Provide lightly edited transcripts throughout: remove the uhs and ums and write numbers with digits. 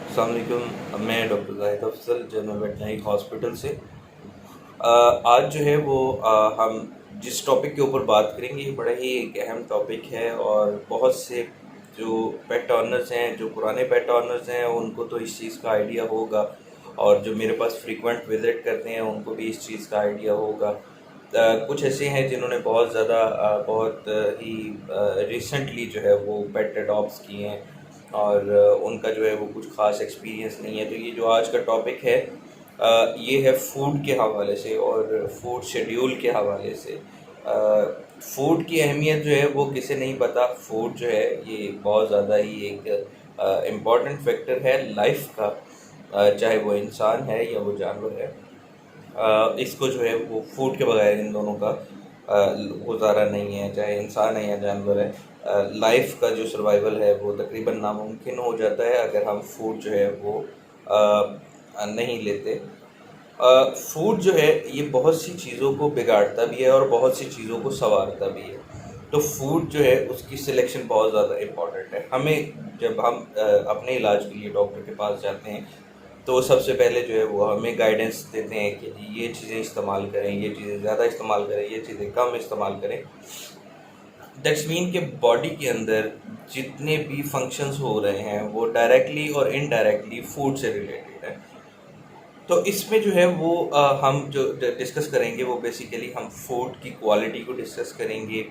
अस्सलाम वालेकुम। मैं doctor Zahid Afzal general veterinary hospital से आज जो है वो हम जिस टॉपिक के ऊपर बात करेंगे ये बड़ा ही एक अहम टॉपिक है और बहुत से जो पेट ऑनर्स हैं, जो पुराने पेट ऑनर्स हैं, उनको तो इस चीज़ का आइडिया होगा और जो मेरे पास फ्रीक्वेंट विज़िट करते हैं उनको भी इस चीज़ का आइडिया होगा। कुछ ऐसे हैं जिन्होंने बहुत ज़्यादा बहुत ही रिसेंटली जो है वो पेट अडॉप्ट्स किए हैं और उनका जो है वो कुछ ख़ास एक्सपीरियंस नहीं है। तो ये जो आज का टॉपिक है ये है फूड के हवाले से और फूड शेड्यूल के हवाले से। फूड की अहमियत जो है वो किसे नहीं पता। फूड जो है ये बहुत ज़्यादा ही एक इम्पॉर्टेंट फैक्टर है लाइफ का, चाहे वो इंसान है या वो जानवर है। इसको जो है वो फूड के बगैर इन दोनों का गुजारा नहीं है, चाहे इंसान है या जानवर है। लाइफ का जो सर्वाइवल है वो तकरीबन नामुमकिन हो जाता है अगर हम फूड जो है वो नहीं लेते। फूड जो है ये बहुत सी चीज़ों को बिगाड़ता भी है और बहुत सी चीज़ों को संवारता भी है। तो फूड जो है उसकी सिलेक्शन बहुत ज़्यादा इम्पॉर्टेंट है। हमें जब हम अपने इलाज के लिए डॉक्टर के पास जाते हैं तो सबसे पहले जो है वो हमें गाइडेंस देते हैं कि जी ये चीज़ें इस्तेमाल करें, ये चीज़ें ज़्यादा इस्तेमाल करें, ये चीज़ें कम इस्तेमाल करें। दैट्स मीन के बॉडी के अंदर जितने भी फंक्शंस हो रहे हैं वो डायरेक्टली और इनडायरेक्टली फूड से रिलेटेड है। तो इसमें जो है वो हम जो डिस्कस करेंगे वो बेसिकली हम फूड की क्वालिटी को डिस्कस करेंगे।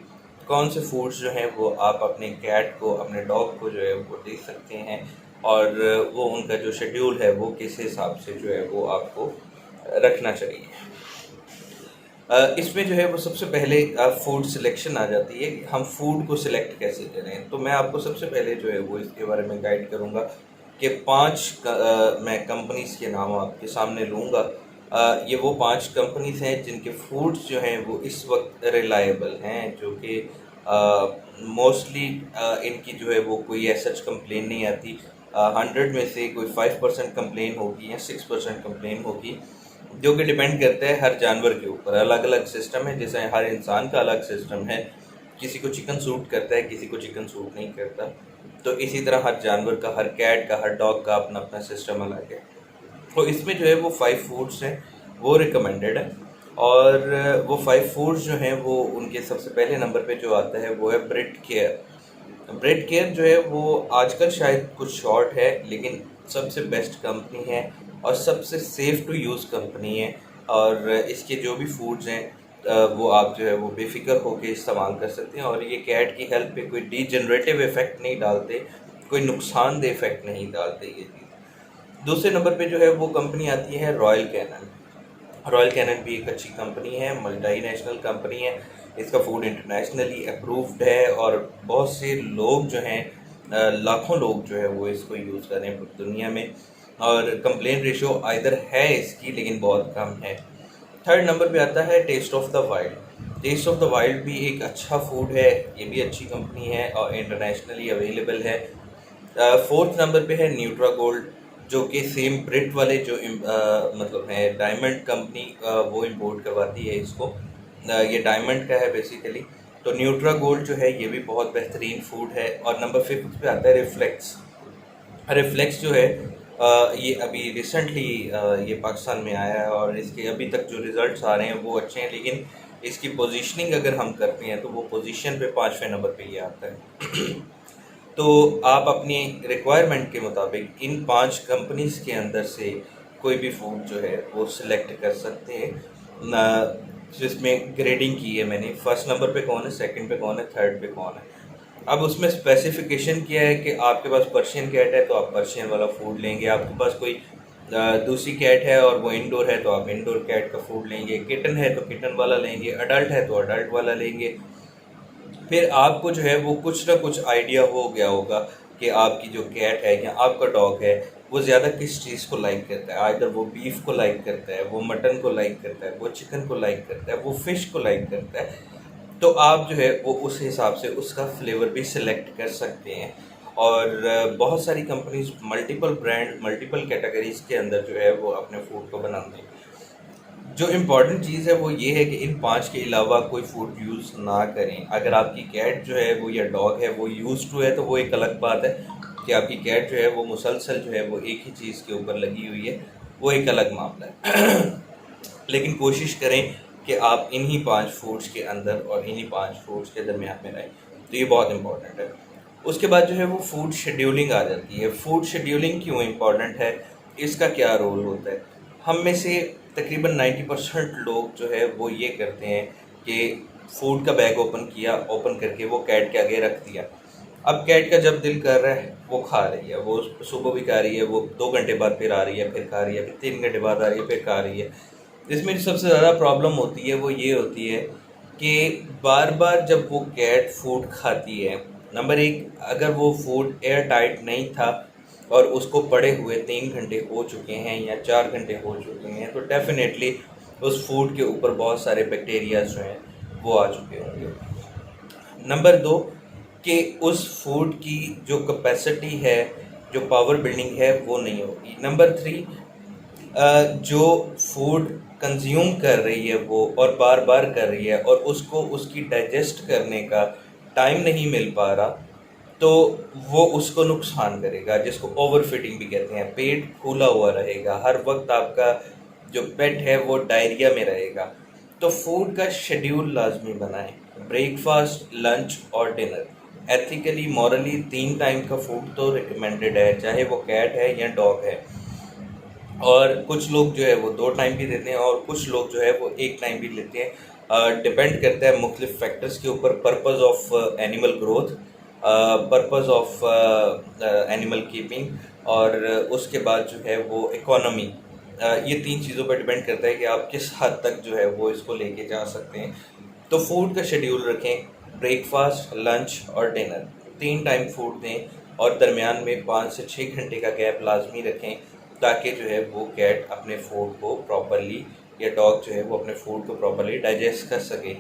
कौन से फूड्स जो हैं वो आप अपने कैट को, अपने डॉग को जो है वो दे सकते हैं और वो उनका जो शेड्यूल है वो किस हिसाब से जो है वो आपको रखना चाहिए। इसमें जो है वो सबसे पहले फूड सिलेक्शन आ जाती है कि हम फूड को सिलेक्ट कैसे करें। तो मैं आपको सबसे पहले जो है वो इसके बारे में गाइड करूँगा कि मैं कंपनीज़ के नाम आपके सामने लूँगा। ये वो 5 कंपनीज़ हैं जिनके फूड्स जो हैं वो इस वक्त रिलायबल हैं, जो कि मोस्टली इनकी जो है वो कोई ऐसा कंप्लेन नहीं आती। 100 में से कोई 5% कंप्लेन होगी या 6% कंप्लेन होगी, जो कि डिपेंड करता है हर जानवर के ऊपर। अलग अलग सिस्टम है, जैसे हर इंसान का अलग सिस्टम है। किसी को चिकन सूट करता है, किसी को चिकन सूट नहीं करता। तो इसी तरह हर जानवर का, हर कैट का, हर डॉग का अपना अपना सिस्टम अलग है। तो इसमें जो है वो 5 फूड्स हैं वो रिकमेंडेड है और वो 5 फूड्स जो हैं वो उनके सबसे पहले नंबर पे जो आता है वो है ब्रेड केयर। ब्रेड केयर जो है वो आजकल शायद कुछ शॉर्ट है, लेकिन सबसे बेस्ट कंपनी है और सबसे सेफ़ टू यूज़ कंपनी है। और इसके जो भी फूड्स हैं वो आप जो है वो बेफ़िक्र होकर इस्तेमाल कर सकते हैं और ये कैट की हेल्थ पे कोई डीजनरेटिव इफ़ेक्ट नहीं डालते, कोई नुकसानदेह इफ़ेक्ट नहीं डालते ये चीज़। दूसरे नंबर पे जो है वो कंपनी आती है रॉयल कैनन। रॉयल कैनन भी एक अच्छी कंपनी है, मल्टीनेशनल कंपनी है। इसका फूड इंटरनेशनली अप्रूव्ड है और बहुत से लोग जो हैं लाखों लोग जो है वो इसको यूज़ कर रहे हैं पूरी दुनिया में और कंप्लेन रेशो आइदर है इसकी लेकिन बहुत कम है। थर्ड नंबर पे आता है taste of the wild. Taste of the wild भी एक अच्छा फूड है, ये भी अच्छी कंपनी है और इंटरनेशनली अवेलेबल है। फोर्थ नंबर पे है न्यूट्रा गोल्ड, जो कि सेम ब्रिट वाले जो मतलब है डायमंड कंपनी वो इंपोर्ट करवाती है इसको। ये डायमंड का है बेसिकली। तो न्यूट्रा गोल्ड जो है ये भी बहुत बेहतरीन फूड है। और नंबर 5 पे आता है रिफ्लेक्स। रिफ्लेक्स जो है ये अभी रिसेंटली ये पाकिस्तान में आया है और इसके अभी तक जो रिज़ल्ट्स आ रहे हैं वो अच्छे हैं, लेकिन इसकी पोजीशनिंग अगर हम करते हैं तो वो पोजीशन पे 5वें नंबर पे ये आता है। तो आप अपनी रिक्वायरमेंट के मुताबिक इन 5 कंपनीज़ के अंदर से कोई भी फूड जो है वो सिलेक्ट कर सकते हैं। जिसमें ग्रेडिंग की है मैंने, फर्स्ट नंबर पे कौन है, सेकंड पे कौन है, थर्ड पे कौन है। अब उसमें स्पेसिफिकेशन किया है कि आपके पास पर्शियन कैट है तो आप पर्शियन वाला फूड लेंगे, आपके पास कोई दूसरी कैट है और वो इंडोर है तो आप इंडोर कैट का फूड लेंगे, किटन है तो किटन वाला लेंगे, अडल्ट है तो अडल्ट वाला लेंगे। फिर आपको जो है वो कुछ ना कुछ आइडिया हो गया होगा कि आपकी जो कैट है या आपका डॉग है वो ज़्यादा किस चीज़ को लाइक करता है। आइदर वो बीफ को लाइक करता है, वो मटन को लाइक करता है, वो चिकन को लाइक करता है, वो फ़िश को लाइक करता है। तो आप जो है वो उस हिसाब से उसका फ्लेवर भी सिलेक्ट कर सकते हैं। और बहुत सारी companies multiple brand, multiple categories के अंदर जो है वो अपने फूड को बनाते हैं। जो इम्पॉर्टेंट चीज़ है वो ये है कि इन 5 के अलावा कोई फूड यूज़ ना करें। अगर आपकी कैट जो है वो या डॉग है वो यूज़ टू है तो वो एक अलग बात है कि आपकी कैट जो है वो मुसलसल जो है वो एक ही चीज़ के ऊपर लगी हुई है, वो एक अलग मामला है। लेकिन कोशिश करें कि आप इन्हीं 5 फूड्स के अंदर और इन्हीं 5 फूड्स के दरमियान में रहें, तो ये बहुत इम्पोर्टेंट है। उसके बाद जो है वो फूड शेड्यूलिंग आ जाती है। फूड शेड्यूलिंग क्यों इम्पोर्टेंट है, इसका क्या रोल होता है? हम में से तकरीबन 90% लोग जो है वो ये करते हैं कि फूड का बैग ओपन किया, ओपन करके वो कैट के आगे रख दिया। अब कैट का जब दिल कर रहा है वो खा रही है, वो सुबह भी खा रही है, वो 2 घंटे बाद फिर आ रही है, फिर खा रही है, फिर 3 घंटे बाद आ रही है, फिर खा रही है। इसमें जो सबसे ज़्यादा प्रॉब्लम होती है वो ये होती है कि बार बार जब वो कैट फूड खाती है, नंबर एक, अगर वो फूड एयर टाइट नहीं था और उसको पड़े हुए 3 घंटे हो चुके हैं या 4 घंटे हो चुके हैं, तो डेफिनेटली उस फूड के ऊपर बहुत सारे बैक्टीरियाज जो हैं वो आ चुके होंगे। नंबर दो, कि उस फूड की जो कैपेसिटी है, जो पावर बिल्डिंग है, वो नहीं होगी। नंबर थ्री, जो फूड कंज्यूम कर रही है वो और बार बार कर रही है और उसको उसकी डाइजेस्ट करने का टाइम नहीं मिल पा रहा, तो वो उसको नुकसान करेगा, जिसको ओवर फीडिंग भी कहते हैं। पेट फूला हुआ रहेगा, हर वक्त आपका जो पेट है वो डायरिया में रहेगा। तो फूड का शेड्यूल लाजमी बनाएं, ब्रेकफास्ट, लंच और डिनर। एथिकली, मॉरली 3 टाइम का फूड तो रिकमेंडेड है, चाहे वो कैट है या डॉग है। और कुछ लोग जो है वो 2 टाइम भी देते हैं और कुछ लोग जो है वो 1 टाइम भी लेते हैं। डिपेंड करता है मुख्तलिफ फैक्टर्स के ऊपर, purpose of animal growth, purpose of animal keeping, और उसके बाद जो है वो इकोनॉमी। ये 3 चीज़ों पर डिपेंड करता है कि आप किस हद तक जो है वो इसको लेके जा सकते हैं। तो फूड का शेड्यूल रखें, ब्रेकफास्ट, लंच और डिनर 3 टाइम फूड दें और दरमियान में 5 से 6 घंटे का गैप लाजमी रखें, ताकि जो है वो कैट अपने फूड को प्रॉपर्ली, या डॉग जो है वो अपने फूड को प्रॉपर्ली डाइजेस्ट कर सके।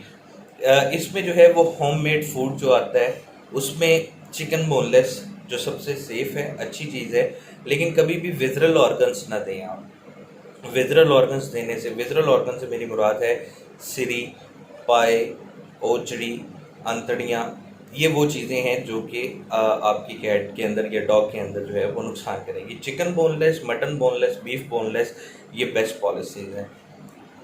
इसमें जो है वो होममेड फूड जो आता है उसमें चिकन बोनलेस जो सबसे सेफ़ है, अच्छी चीज़ है, लेकिन कभी भी विज़रल ऑर्गन्स ना दें आप। विज़रल ऑर्गन्स देने से, विज़रल ऑर्गन से मेरी मुराद है सिरी, पाए, ओचड़ी, अंतड़ियाँ। ये वो चीज़ें हैं जो कि आपकी कैट के अंदर या डॉग के अंदर जो है वो नुकसान करेंगी। Chicken boneless, mutton boneless, beef boneless, ये बेस्ट पॉलिसीज़ हैं।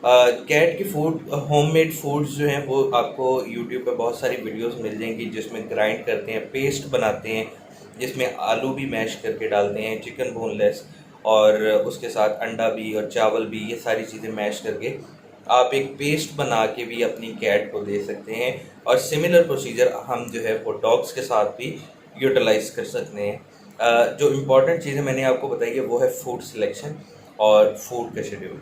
कैट की फूड, होममेड फूड्स जो हैं वो आपको यूट्यूब पे बहुत सारी वीडियोस मिल जाएंगी, जिसमें ग्राइंड करते हैं, पेस्ट बनाते हैं, जिसमें आलू भी मैश करके डालते हैं, चिकन बोनलेस, और उसके साथ अंडा भी और चावल भी, ये सारी चीज़ें मैश करके आप एक पेस्ट बना के भी अपनी कैट को दे सकते हैं। और सिमिलर प्रोसीजर हम जो है वो डॉग्स के साथ भी यूटिलाइज कर सकते हैं। जो इम्पॉर्टेंट चीज़ें मैंने आपको बताई है वो है फूड सिलेक्शन और फूड का शेड्यूल।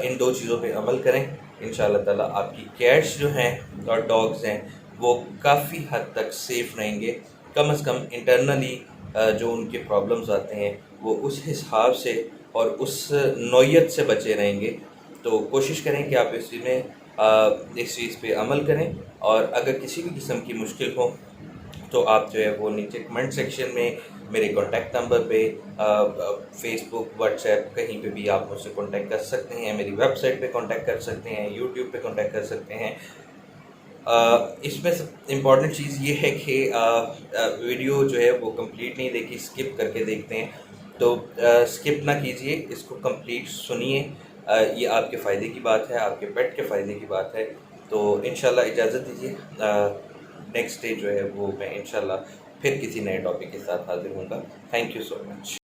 इन 2 चीज़ों पे अमल करें, इंशाल्लाह ताला आपकी कैट्स जो हैं और डॉग्स हैं वो काफ़ी हद तक सेफ़ रहेंगे। कम से कम इंटरनली जो उनके प्रॉब्लम्स आते हैं वो उस हिसाब से और उस नौइयत से बचे रहेंगे। तो कोशिश करें कि आप इस चीज़ पे अमल करें, और अगर किसी भी किस्म की मुश्किल हो तो आप जो है वो नीचे कमेंट सेक्शन में मेरे कॉन्टैक्ट नंबर पे, फेसबुक, व्हाट्सएप, कहीं पे भी आप मुझसे कॉन्टैक्ट कर सकते हैं। मेरी वेबसाइट पे कॉन्टैक्ट कर सकते हैं, यूट्यूब पे कॉन्टैक्ट कर सकते हैं। इसमें सब इम्पॉर्टेंट चीज़ ये है कि वीडियो जो है वो कंप्लीट नहीं देखी, स्किप करके देखते हैं, तो स्किप ना कीजिए, इसको कंप्लीट सुनिए। ये आपके फ़ायदे की बात है, आपके पेट के फ़ायदे की बात है। तो इंशाल्लाह इजाज़त दीजिए, नेक्स्ट डे जो है वो मैं इंशाल्लाह फिर किसी नए टॉपिक के साथ हाज़िर होऊंगा। Thank you so much.